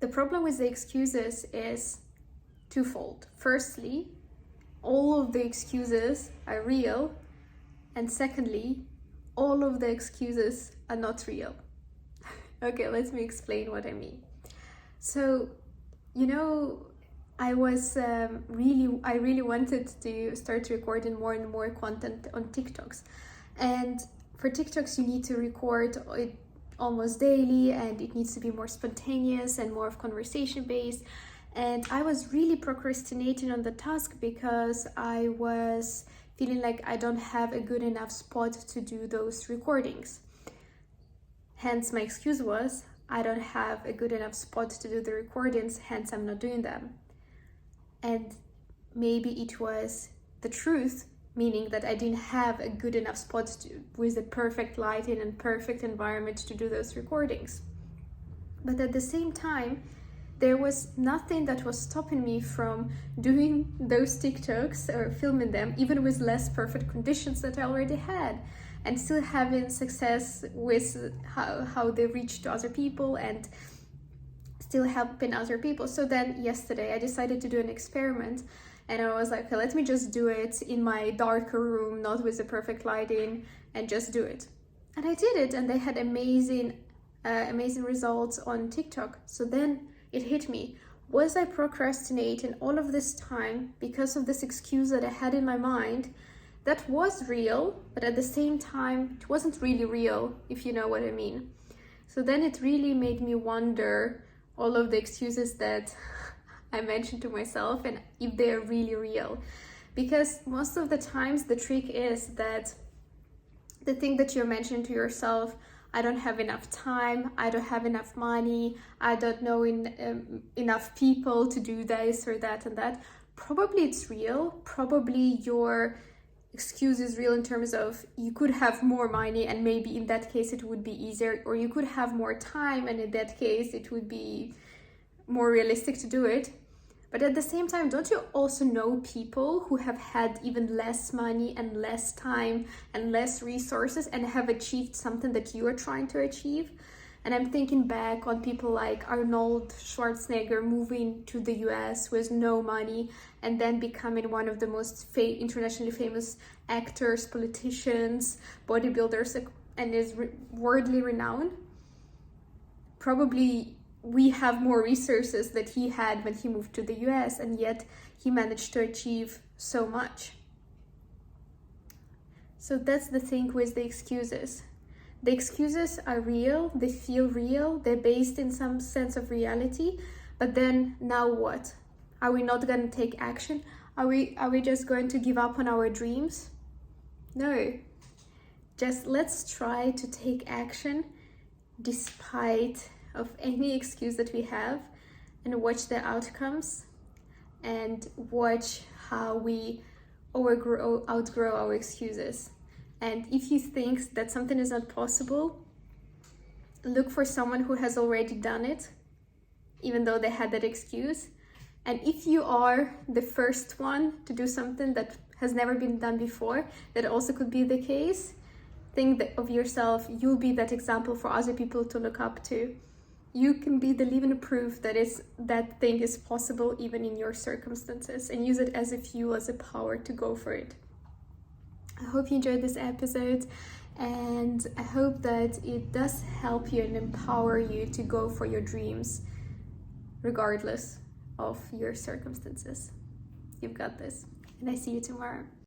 The problem with the excuses is twofold. Firstly, all of the excuses are real, and secondly, all of the excuses are not real. Okay, let me explain what I mean. So, I really wanted to start recording more and more content on TikToks. And for TikToks, you need to record it almost daily, and it needs to be more spontaneous and more of conversation based. And I was really procrastinating on the task because I was feeling like I don't have a good enough spot to do those recordings. Hence, my excuse was, I don't have a good enough spot to do the recordings, hence I'm not doing them. And maybe it was the truth, meaning that I didn't have a good enough spot with the perfect lighting and perfect environment to do those recordings. But at the same time, there was nothing that was stopping me from doing those TikToks or filming them, even with less perfect conditions that I already had, and still having success with how they reach to other people and still helping other people. So then yesterday I decided to do an experiment, and I was like, okay, let me just do it in my darker room, not with the perfect lighting, and just do it. And I did it, and they had amazing results on TikTok. So then it hit me. Was I procrastinating all of this time because of this excuse that I had in my mind that was real, but at the same time, it wasn't really real, if you know what I mean. So then it really made me wonder all of the excuses that I mentioned to myself and if they're really real. Because most of the times the trick is that the thing that you're mentioning to yourself, I don't have enough time, I don't have enough money, I don't know enough people to do this or that and that. Probably it's real. Probably your excuse is real in terms of you could have more money and maybe in that case it would be easier, or you could have more time and in that case it would be more realistic to do it. But at the same time, don't you also know people who have had even less money and less time and less resources and have achieved something that you are trying to achieve? And I'm thinking back on people like Arnold Schwarzenegger moving to the US with no money and then becoming one of the most internationally famous actors, politicians, bodybuilders, and is worldly renowned. Probably we have more resources that he had when he moved to the US, and yet he managed to achieve so much. So that's the thing with the excuses. The excuses are real, they feel real, they're based in some sense of reality, but then now what? Are we not going to take action? Are we just going to give up on our dreams? No. Just let's try to take action despite of any excuse that we have, and watch the outcomes and watch how we outgrow our excuses. And if you think that something is not possible, look for someone who has already done it, even though they had that excuse. And if you are the first one to do something that has never been done before, that also could be the case, think of yourself, you'll be that example for other people to look up to. You can be the living proof that thing is possible even in your circumstances, and use it as a fuel, as a power to go for it. I hope you enjoyed this episode, and I hope that it does help you and empower you to go for your dreams regardless of your circumstances. You've got this, and I see you tomorrow.